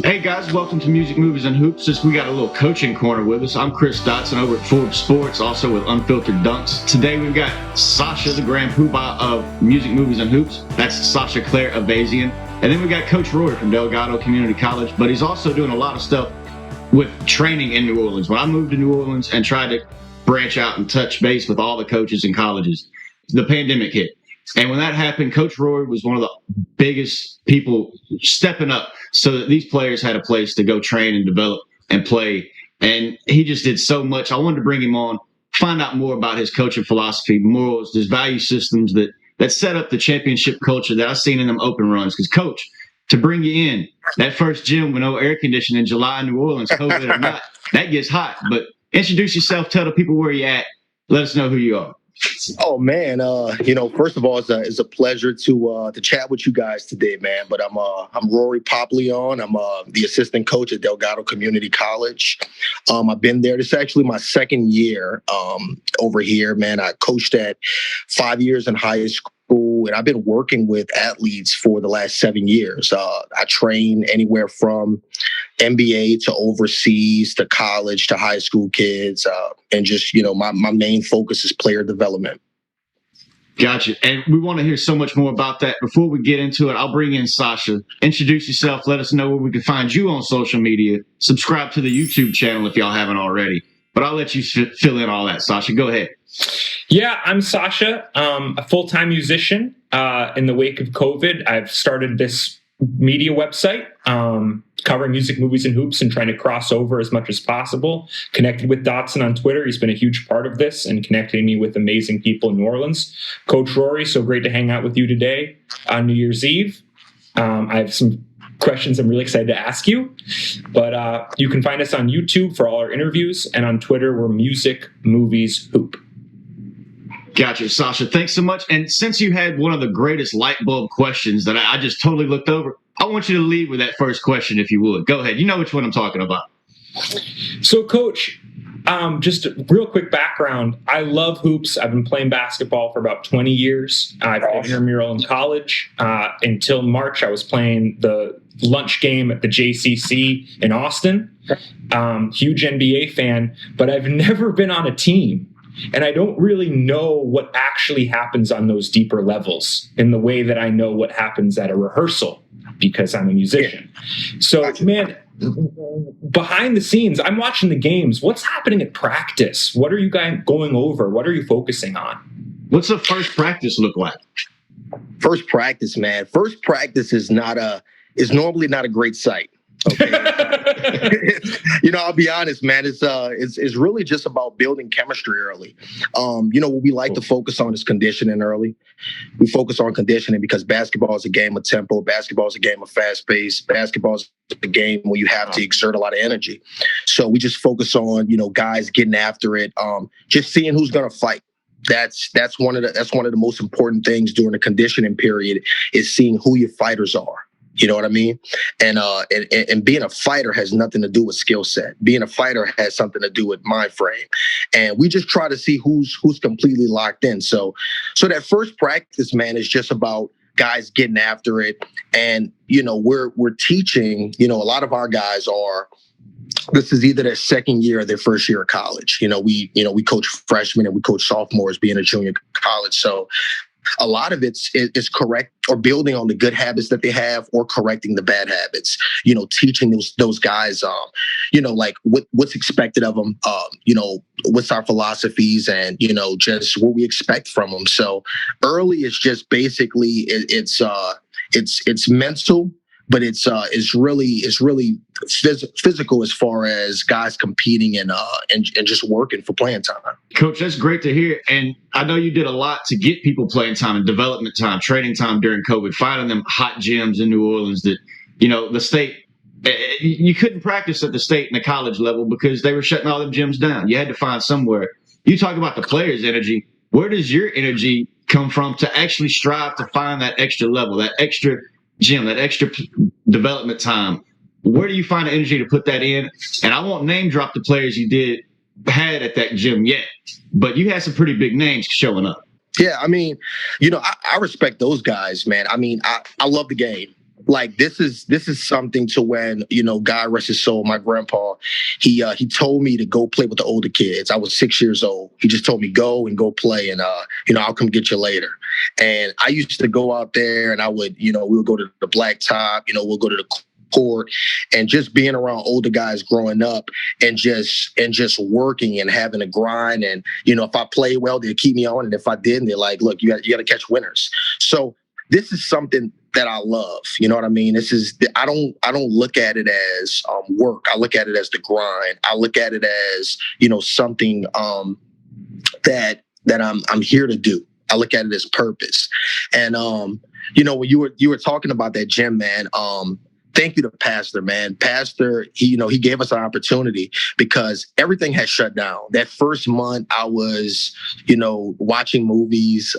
Hey guys, welcome to Music, Movies, and Hoops. We got a little coaching corner with us. I'm Chris Dodson over at Forbes Sports, also with Unfiltered Dunks. Today we've got Sasha, the grand poobah of Music, Movies, and Hoops. That's Sasha Klare-Ayvazian. And then we got Coach Rory from Delgado Community College, but he's also doing a lot of stuff with training in New Orleans. When I moved to New Orleans and tried to branch out and touch base with all the coaches in colleges, the pandemic hit. And when that happened, Coach Rory was one of the biggest people stepping up so that these players had a place to go train and develop and play. And he just did so much. I wanted to bring him on, find out more about his coaching philosophy, morals, his value systems that set up the championship culture that I've seen in them open runs. Because, Coach, to bring you in, that first gym with no air conditioning in July in New Orleans, COVID or not, that gets hot. But introduce yourself, tell the people where you're at, let us know who you are. Oh man, first of all, it's a pleasure to chat with you guys today, man. But I'm Rory Poplion. I'm the assistant coach at Delgado Community College. I've been there. This is actually my second year over here, man. I coached at 5 years in high school, and I've been working with athletes for the last 7 years. I train anywhere from NBA to overseas to college to high school kids, and just my main focus is player development. Gotcha. And we want to hear so much more about that. Before we get into it, I'll bring in Sasha. Introduce yourself. Let us know where we can find you on social media. Subscribe to the YouTube channel if y'all haven't already. But I'll let you fill in all that. Sasha, go ahead. Yeah, I'm Sasha, a full-time musician. In the wake of COVID, I've started this media website covering music, movies, and hoops and trying to cross over as much as possible. Connected with Dodson on Twitter. He's been a huge part of this and connecting me with amazing people in New Orleans. Coach Rory, so great to hang out with you today on New Year's Eve. I have some questions I'm really excited to ask you, but you can find us on YouTube for all our interviews, and on Twitter, we're Music, Movies, Hoop. Gotcha, Sasha. Thanks so much. And since you had one of the greatest light bulb questions that I just totally looked over, I want you to lead with that first question, if you would. Go ahead. You know which one I'm talking about. So, Coach, just a real quick background. I love hoops. I've been playing basketball for about 20 years. I played intramural in college. Until March, I was playing the lunch game at the JCC in Austin. Huge NBA fan, but I've never been on a team. And I don't really know what actually happens on those deeper levels in the way that I know what happens at a rehearsal because I'm a musician. So, man, behind the scenes, I'm watching the games. What's happening at practice? What are you guys going over? What are you focusing on? What's the first practice look like? First practice, man. First practice is normally not a great sight. Okay. I'll be honest, man. It's really just about building chemistry early. What we like to focus on is conditioning early. We focus on conditioning because basketball is a game of tempo. Basketball is a game of fast pace. Basketball is a game where you have to exert a lot of energy. So we just focus on, guys getting after it, just seeing who's going to fight. That's one of the most important things during the conditioning period is seeing who your fighters are. You know what I mean? And being a fighter has nothing to do with skill set. Being a fighter has something to do with mind frame. And we just try to see who's completely locked in. So that first practice, man, is just about guys getting after it. And, we're teaching, a lot of our guys this is either their second year or their first year of college. We coach freshmen and we coach sophomores being a junior college. So a lot of it's correct or building on the good habits that they have or correcting the bad habits, teaching those guys, like what's expected of them, what's our philosophies and, just what we expect from them. So early is just basically it's mental, but it's really physical as far as guys competing and just working for playing time. Coach, that's great to hear. And I know you did a lot to get people playing time and development time, training time during COVID, finding them hot gyms in New Orleans that, the state, you couldn't practice at the state and the college level because they were shutting all them gyms down. You had to find somewhere. You talk about the players' energy. Where does your energy come from to actually strive to find that extra level, that extra gym, that extra development time? Where do you find the energy to put that in? And I won't name drop the players you had at that gym yet, but you had some pretty big names showing up. Yeah, I mean, I respect those guys, man. I mean, I love the game. like this is something to when, God rest his soul, my grandpa, he told me to go play with the older kids. I was 6 years old. He just told me go play, and I'll come get you later. And I used to go out there, and I would, we would go to the blacktop, we'll go to the court, and just being around older guys growing up, and just working and having a grind. And if I play well, they'll keep me on, and if I didn't, they're like, look, you got to catch winners. So this is something that I love. You know what I mean? I don't look at it as work. I look at it as the grind. I look at it as something that I'm here to do. I look at it as purpose. And when you were talking about that gym, man, thank you to Pastor, man. Pastor, he gave us an opportunity because everything had shut down. That first month, I was, watching movies,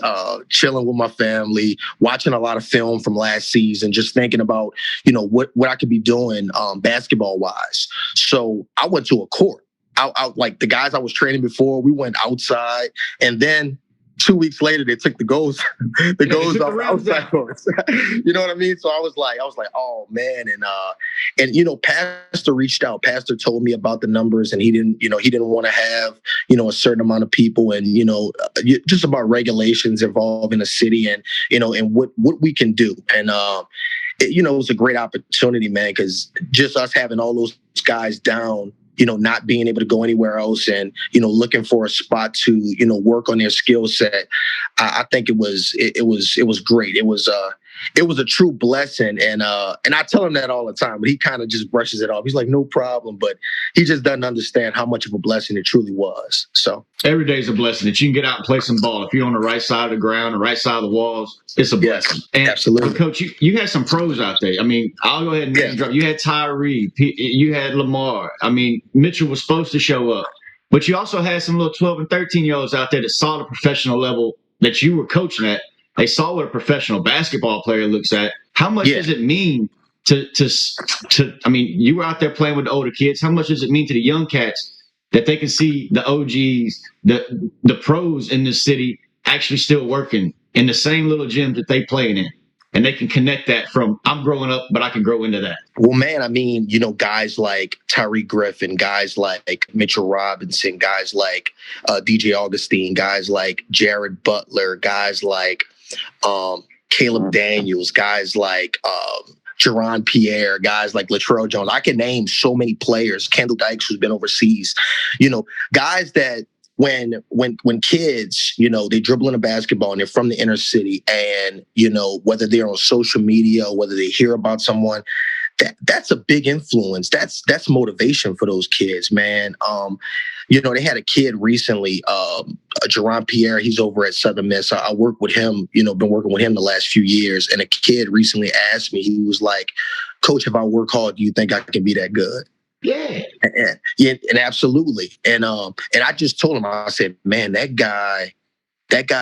chilling with my family, watching a lot of film from last season, just thinking about, what I could be doing basketball wise. So I went to a court. I like the guys I was training before, we went outside, and then 2 weeks later, they took the goals off the outside courts. You know what I mean? So I was like, oh man. And Pastor reached out. Pastor told me about the numbers, and he didn't want to have, a certain amount of people, and, just about regulations involving a city, and, and what we can do. And, it was a great opportunity, man, because just us having all those guys down, not being able to go anywhere else, and, looking for a spot to, work on their skill set. I think it was great. It was a true blessing. And I tell him that all the time, but he kind of just brushes it off. He's like, no problem. But he just doesn't understand how much of a blessing it truly was. So every day is a blessing that you can get out and play some ball. If you're on the right side of the ground, the right side of the walls, it's a blessing. Yes, and absolutely. Coach, you had some pros out there. I mean, I'll go ahead and name drop. You had Tyree, you had Lamar. I mean, Mitchell was supposed to show up, but you also had some little 12 and 13-year-olds out there that saw the professional level that you were coaching at. They saw what a professional basketball player looks at. How much does it mean to? I mean, you were out there playing with the older kids. How much does it mean to the young cats that they can see the OGs, the pros in this city actually still working in the same little gym that they playing in? And they can connect that from, I'm growing up, but I can grow into that. Well, man, I mean, guys like Tyree Griffin, guys like Mitchell Robinson, guys like DJ Augustin, guys like Jared Butler, guys like Caleb Daniels, guys like Jerron Pierre, guys like Latrell Jones. I can name so many players. Kendall Dykes, who's been overseas. Guys that when kids, they dribble in a basketball and they're from the inner city, and whether they're on social media or whether they hear about someone, that's a big influence. That's motivation for those kids, man. They had a kid recently, Jerron Pierre. He's over at Southern Miss. I work with him. Been working with him the last few years. And a kid recently asked me. He was like, "Coach, if I work hard, do you think I can be that good?" Yeah. And absolutely. And I just told him, I said, man, that guy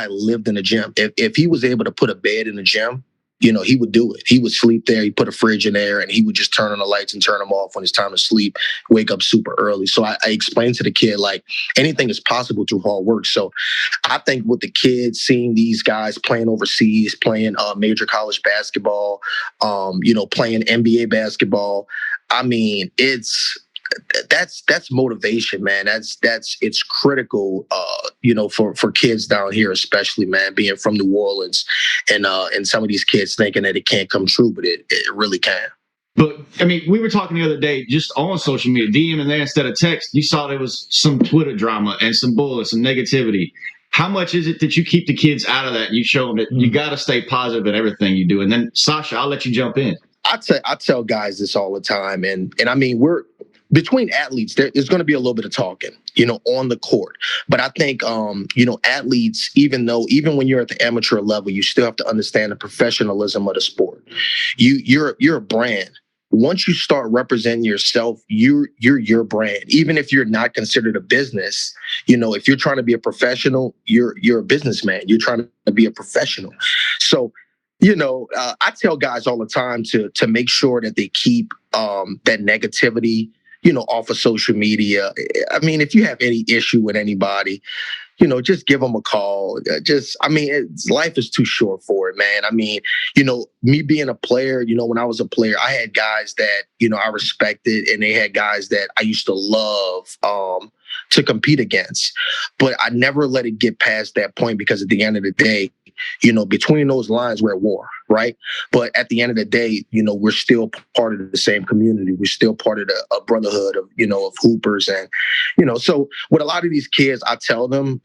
lived in the gym. If he was able to put a bed in the gym, he would do it. He would sleep there. He put a fridge in there, and he would just turn on the lights and turn them off when it's time to sleep, wake up super early. So I explained to the kid, like, anything is possible through hard work. So I think with the kids, seeing these guys playing overseas, playing major college basketball, playing NBA basketball, I mean, that's motivation, man. It's critical, for kids down here, especially, man, being from New Orleans, and some of these kids thinking that it can't come true, but it really can. But I mean, we were talking the other day just on social media, DM in there instead of text. You saw there was some Twitter drama and some bullets, some negativity. How much is it that you keep the kids out of that? You show them that you got to stay positive in everything you do. And then, Sasha, I'll let you jump in. I tell guys this all the time, and I mean, we're between athletes. There's going to be a little bit of talking, on the court. But I think, athletes, even when you're at the amateur level, you still have to understand the professionalism of the sport. You're a brand. Once you start representing yourself, you're your brand. Even if you're not considered a business, if you're trying to be a professional, you're a businessman. You're trying to be a professional. So, I tell guys all the time to make sure that they keep that negativity, off of social media. I mean, if you have any issue with anybody, just give them a call. Life is too short for it, man. I mean, me being a player, when I was a player, I had guys that, I respected, and they had guys that I used to love to compete against. But I never let it get past that point, because at the end of the day, between those lines, we're at war, right? But at the end of the day, we're still part of the same community. We're still part of a brotherhood of, of hoopers. And, so with a lot of these kids, I tell them,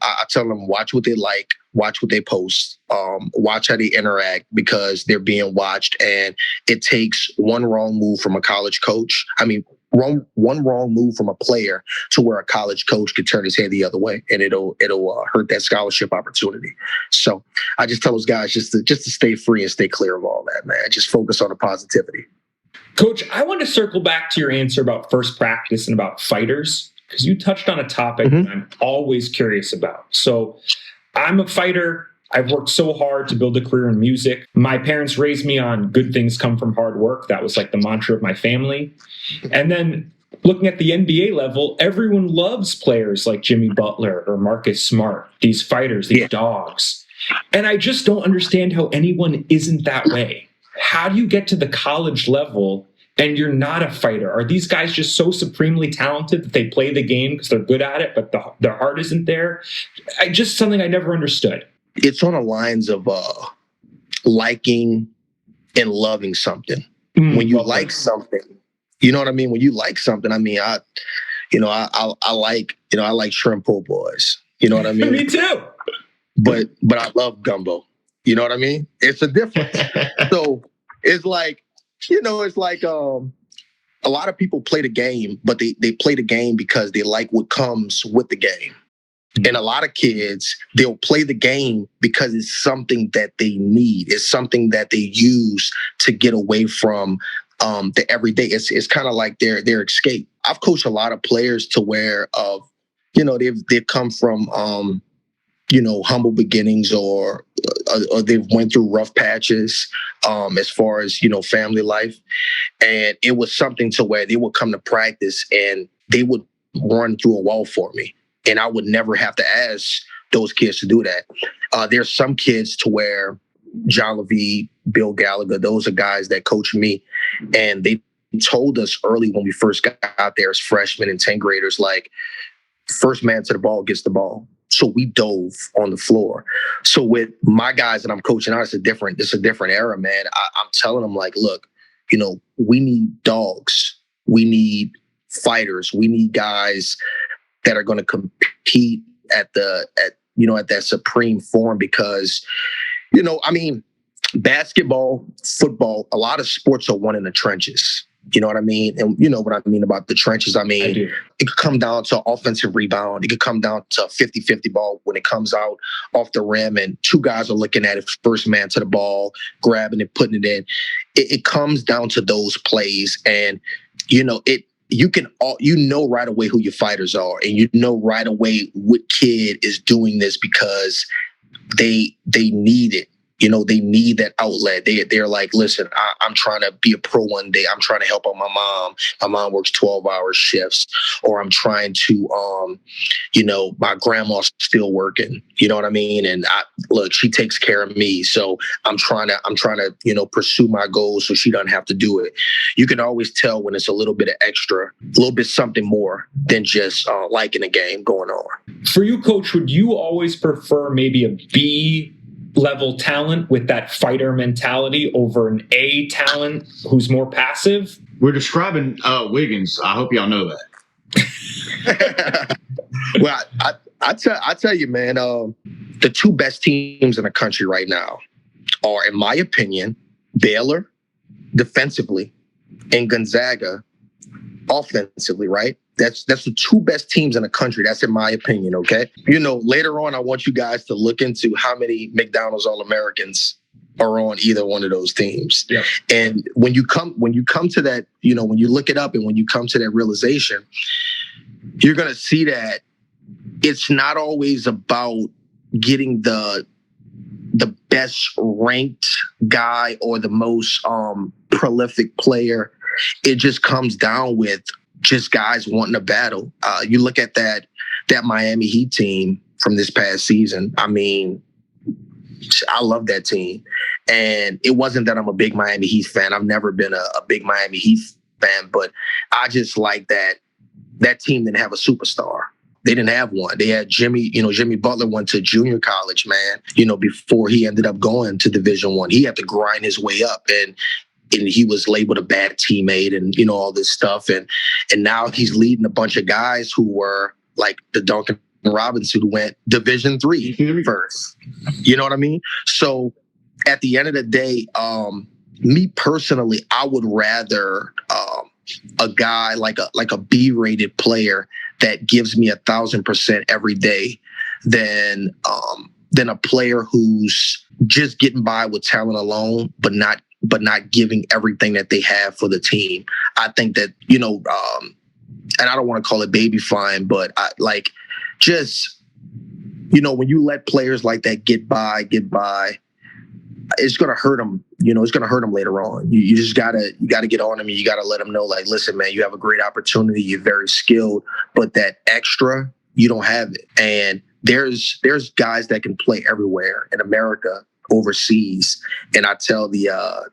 watch what they like, watch what they post, watch how they interact, because they're being watched. And it takes one wrong move from a college coach. One wrong move from a player to where a college coach could turn his head the other way, and it'll hurt that scholarship opportunity. So I just tell those guys just to stay free and stay clear of all that, man. Just focus on the positivity. Coach, I want to circle back to your answer about first practice and about fighters, because you touched on a topic that I'm always curious about. So I'm a fighter. I've worked so hard to build a career in music. My parents raised me on good things come from hard work. That was like the mantra of my family. And then looking at the NBA level, everyone loves players like Jimmy Butler or Marcus Smart, these fighters, these dogs. And I just don't understand how anyone isn't that way. How do you get to the college level and you're not a fighter? Are these guys just so supremely talented that they play the game because they're good at it, but their heart isn't there? Just something I never understood. It's on the lines of liking and loving something. When you like something, you know what I mean? When you like something, I like shrimp po' boys. You know what I mean? Me too. But I love gumbo. You know what I mean? It's a difference. So it's like, a lot of people play the game, but they play the game because they like what comes with the game. And a lot of kids, they'll play the game because it's something that they need. It's something that they use to get away from the everyday. It's kind of like their escape. I've coached a lot of players to where they've come from humble beginnings, or they've went through rough patches as far as family life. And it was something to where they would come to practice and they would run through a wall for me. And I would never have to ask those kids to do that. There's some kids to where John Levy, Bill Gallagher, those are guys that coach me. And they told us early when we first got out there as freshmen and 10th graders, like, first man to the ball gets the ball. So we dove on the floor. So with my guys that I'm coaching now, it's a different era, man. I'm telling them, like, look, we need dogs. We need fighters. We need guys that are going to compete at that supreme form, because, basketball, football, a lot of sports are won in the trenches. You know what I mean? And you know what I mean about the trenches. I mean, it could come down to offensive rebound. It could come down to a 50-50 ball when it comes out off the rim and two guys are looking at it, first man to the ball, grabbing it, putting it in. It comes down to those plays. And, you can right away who your fighters are, and right away what kid is doing this because they need it. They need that outlet. They're like, listen, I'm trying to be a pro one day. I'm trying to help out my mom. My mom works 12-hour shifts, or I'm trying to, my grandma's still working. You know what I mean? And she takes care of me. So I'm trying to, pursue my goals so she doesn't have to do it. You can always tell when it's a little bit of extra, a little bit something more than just liking a game going on. For you, Coach, would you always prefer maybe a B level talent with that fighter mentality over an A talent who's more passive? We're describing Wiggins. I hope y'all know that. Well, I tell you, man, the two best teams in the country right now are, in my opinion, Baylor defensively and Gonzaga offensively, right? That's the two best teams in the country. That's in my opinion, okay? Later on, I want you guys to look into how many McDonald's All-Americans are on either one of those teams. Yep. And when you come to that, when you look it up and when you come to that realization, you're going to see that it's not always about getting the best ranked guy or the most prolific player. It just comes down with just guys wanting to battle. You look at that Miami Heat team from this past season. I mean, I love that team. And it wasn't that I'm a big Miami Heat fan. I've never been a big Miami Heat fan, but I just like that team didn't have a superstar. They didn't have one. They had Jimmy Butler went to junior college, man, before he ended up going to Division I. He had to grind his way up, and he was labeled a bad teammate and, all this stuff. And now he's leading a bunch of guys who were like the Duncan Robinson, who went Division III first. You know what I mean? So at the end of the day, me personally, I would rather a guy like a B-rated player that gives me 1,000% every day than a player who's just getting by with talent alone, but not giving everything that they have for the team. I think that, and I don't want to call it baby flying, but when you let players like that get by, it's going to hurt them. It's going to hurt them later on. You just gotta get on them. And you got to let them know, like, listen, man, you have a great opportunity. You're very skilled, but that extra, you don't have it. And there's guys that can play everywhere in America, overseas. And I tell the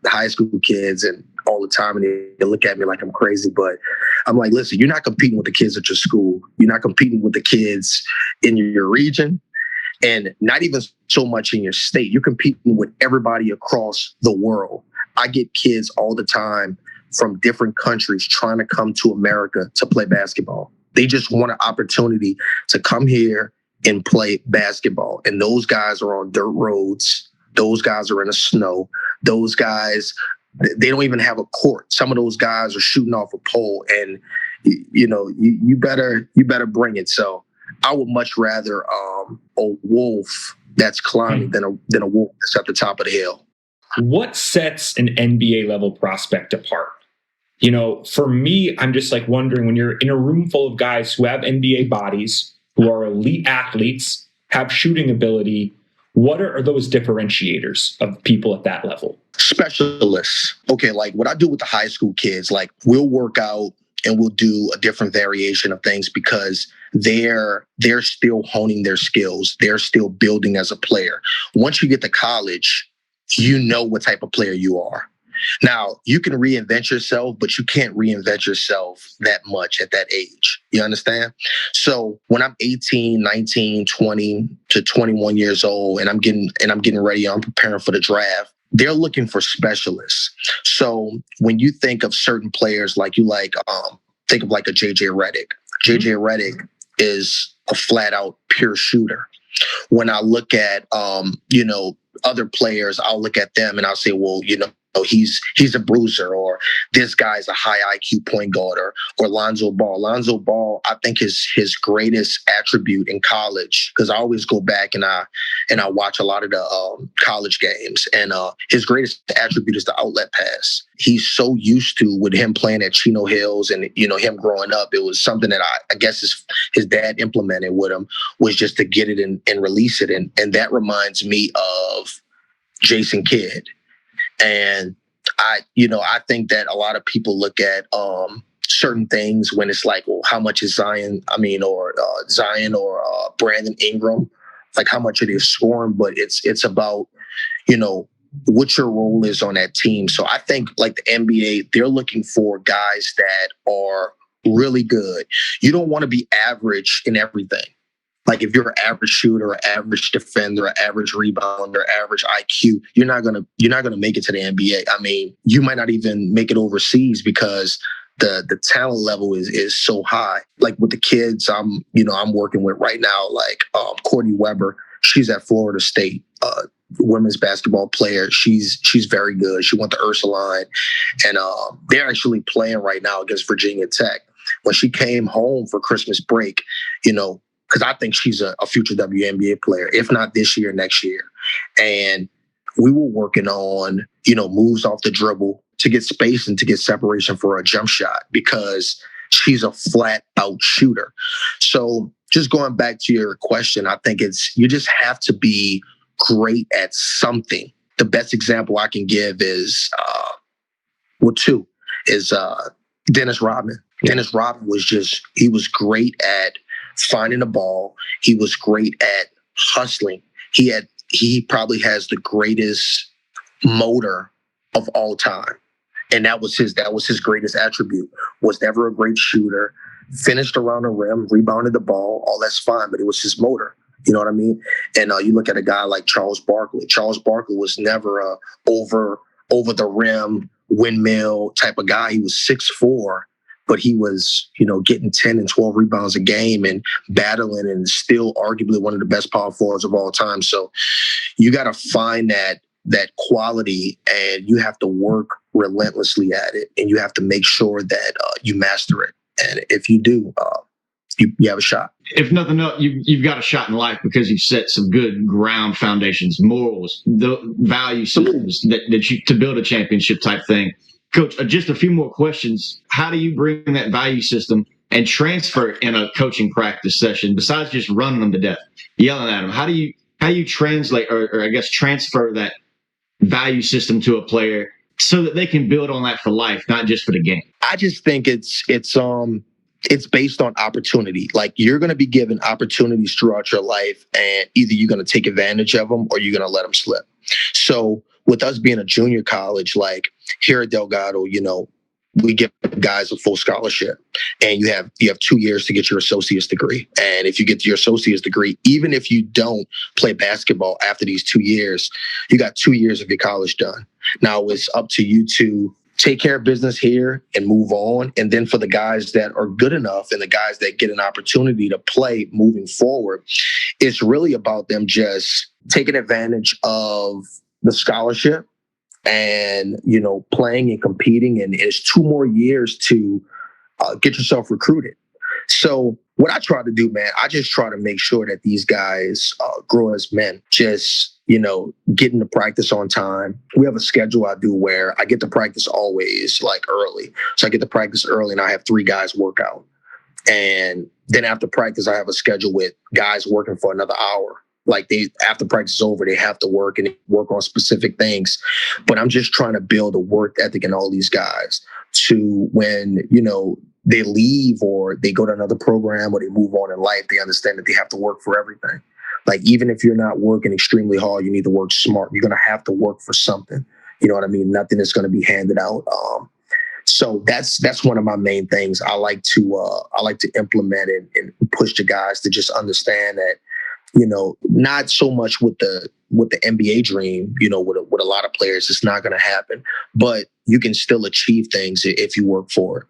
high school kids and all the time, and they look at me like I'm crazy, but I'm like, listen, you're not competing with the kids at your school. You're not competing with the kids in your region, and not even so much in your state. You're competing with everybody across the world. I get kids all the time from different countries trying to come to America to play basketball. They just want an opportunity to come here and play basketball. And those guys are on dirt roads. Those guys are in the snow. Those guys, they don't even have a court. Some of those guys are shooting off a pole, and you better bring it. So I would much rather a wolf that's climbing than a wolf that's at the top of the hill. What sets an NBA level prospect apart? For me, I'm just like wondering, when you're in a room full of guys who have NBA bodies, who are elite athletes, have shooting ability, what are those differentiators of people at that level? Specialists. Okay, like what I do with the high school kids, like we'll work out and we'll do a different variation of things because they're still honing their skills. They're still building as a player. Once you get to college, you know what type of player you are. Now, you can reinvent yourself, but you can't reinvent yourself that much at that age. You understand? So when I'm 18, 19, 20 to 21 years old and I'm getting ready, I'm preparing for the draft, they're looking for specialists. So when you think of certain players, think of like a JJ Redick. JJ Redick is a flat out pure shooter. When I look at, other players, I'll look at them and I'll say, well, he's a bruiser, or this guy's a high IQ point guard, or Lonzo Ball. Lonzo Ball, I think his greatest attribute in college, because I always go back and I watch a lot of the college games, and his greatest attribute is the outlet pass. He's so used to, with him playing at Chino Hills and him growing up, it was something that I guess his dad implemented with him, was just to get it and release it, and that reminds me of Jason Kidd. And I think that a lot of people look at certain things when it's like, well, how much is Zion or Brandon Ingram, like how much it is scoring, but it's about, what your role is on that team. So I think like the NBA, they're looking for guys that are really good. You don't want to be average in everything. Like if you're an average shooter, an average defender, an average rebounder, average IQ, you're not gonna make it to the NBA. I mean, you might not even make it overseas because the talent level is so high. Like with the kids I'm working with right now, like Courtney Weber, she's at Florida State, women's basketball player. She's very good. She went to Ursuline, and they're actually playing right now against Virginia Tech. When she came home for Christmas break, because I think she's a future WNBA player, if not this year, next year. And we were working on, moves off the dribble to get space and to get separation for a jump shot, because she's a flat out shooter. So just going back to your question, I think you just have to be great at something. The best example I can give is, Dennis Rodman. Dennis Rodman he was great at finding the ball. He was great at hustling. He probably has the greatest motor of all time. And that was his greatest attribute. Was never a great shooter, finished around the rim, rebounded the ball, all that's fine, but it was his motor. You know what I mean? And you look at a guy like Charles Barkley. Charles Barkley was never a over the rim windmill type of guy. He was 6'4", but he was, getting 10 and 12 rebounds a game and battling, and still arguably one of the best power forwards of all time. So you got to find that quality, and you have to work relentlessly at it, and you have to make sure that you master it. And if you do, you have a shot. If nothing else, you've got a shot in life because you set some good ground foundations, morals, the value systems that you to build a championship type thing. Coach, just a few more questions. How do you bring that value system and transfer it in a coaching practice session besides just running them to death, yelling at them? How do you translate or I guess transfer that value system to a player so that they can build on that for life, not just for the game? I just think it's based on opportunity. Like, you're going to be given opportunities throughout your life, and either you're going to take advantage of them or you're going to let them slip. So with us being a junior college, like here at Delgado, we give guys a full scholarship, and you have 2 years to get your associate's degree. And if you get your associate's degree, even if you don't play basketball after these 2 years, you got 2 years of your college done. Now it's up to you to take care of business here and move on. And then for the guys that are good enough and the guys that get an opportunity to play moving forward, it's really about them just taking advantage of the scholarship and, playing and competing. And it's 2 more years to get yourself recruited. So what I try to do, man, I just try to make sure that these guys grow as men, just, getting to practice on time. We have a schedule I do where I get to practice always like early. So I get to practice early, and I have 3 guys work out. And then after practice, I have a schedule with guys working for another hour. Like, after practice is over, they have to work and work on specific things. But I'm just trying to build a work ethic in all these guys to when, they leave or they go to another program or they move on in life, they understand that they have to work for everything. Like, even if you're not working extremely hard, you need to work smart. You're going to have to work for something. You know what I mean? Nothing is going to be handed out. So that's one of my main things. I like to implement it and push the guys to just understand that, not so much with the NBA dream, with a lot of players, it's not going to happen, but you can still achieve things if you work for it.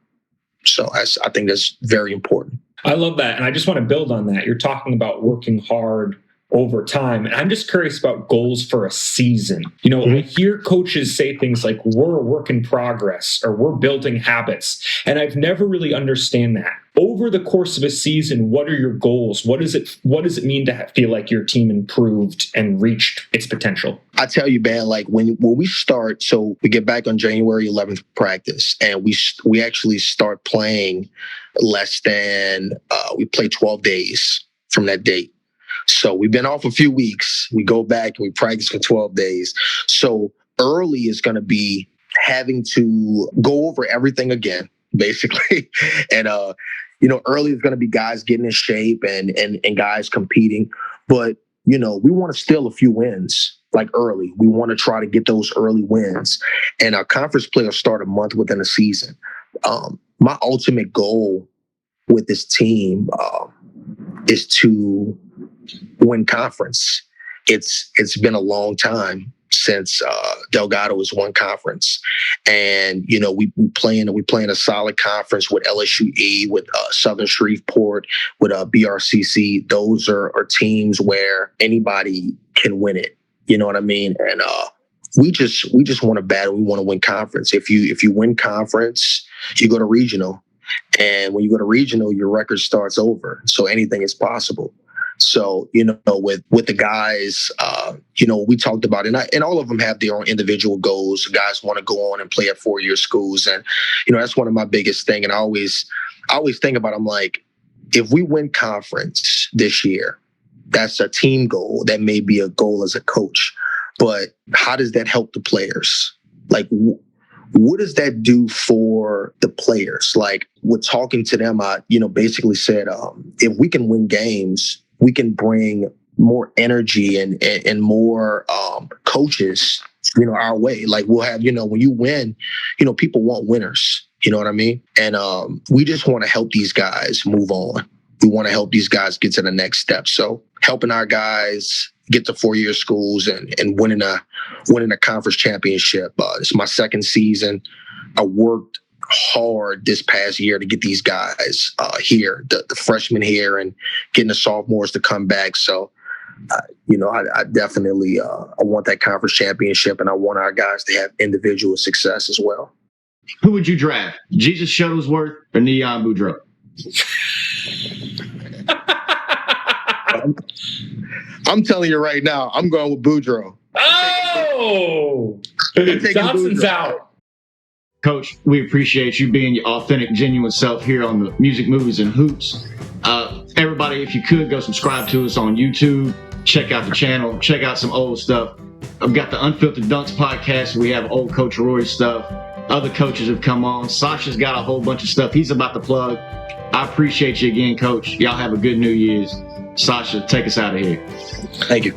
So I think that's very important. I love that. And I just want to build on that. You're talking about working hard over time. And I'm just curious about goals for a season. I hear coaches say things like, we're a work in progress, or we're building habits. And I've never really understand that. Over the course of a season, what are your goals? What does it mean to feel like your team improved and reached its potential? I tell you, man, like when we start, so we get back on January 11th practice, and we actually start playing less than, we play 12 days from that date. So we've been off a few weeks. We go back and we practice for 12 days. So early is going to be having to go over everything again, basically. And, early is going to be guys getting in shape and guys competing. But, we want to steal a few wins, like early. We want to try to get those early wins. And our conference players start a month within a season. My ultimate goal with this team is to win conference. It's been a long time since Delgado has won conference, and we playing a solid conference with LSUE, with Southern Shreveport, with BRCC. Those are teams where anybody can win it. You know what I mean? And we just want to battle. We want to win conference. If you win conference, you go to regional, and when you go to regional, your record starts over. So anything is possible. So, with the guys, we talked about it, and all of them have their own individual goals. The guys want to go on and play at 4-year schools. And, that's one of my biggest things. And I always think about, I'm like, if we win conference this year, that's a team goal. That may be a goal as a coach. But how does that help the players? Like, what does that do for the players? Like, we're talking to them, I, basically said, if we can win games, we can bring more energy and more coaches, our way. Like, we'll have, when you win, people want winners. You know what I mean? And we just want to help these guys move on. We want to help these guys get to the next step. So helping our guys get to 4-year schools and winning a conference championship. It's my second season. I worked hard this past year to get these guys here, the freshmen here, and getting the sophomores to come back. So, I definitely I want that conference championship, and I want our guys to have individual success as well. Who would you draft? Jesus Shuttlesworth or Neon Boudreaux? I'm telling you right now, I'm going with Boudreaux. Oh! Dodson's out. Coach, we appreciate you being your authentic, genuine self here on the Music, Movies, and Hoops. Everybody, if you could, go subscribe to us on YouTube. Check out the channel. Check out some old stuff. I've got the Unfiltered Dunks podcast. We have old Coach Rory stuff. Other coaches have come on. Sasha's got a whole bunch of stuff he's about to plug. I appreciate you again, Coach. Y'all have a good New Year's. Sasha, take us out of here. Thank you.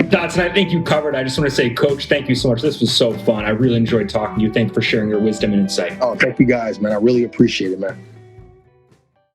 Dodson, I think you covered. I just want to say, Coach, thank you so much. This was so fun. I really enjoyed talking to you. Thank you for sharing your wisdom and insight. Oh, thank you guys, man. I really appreciate it, man.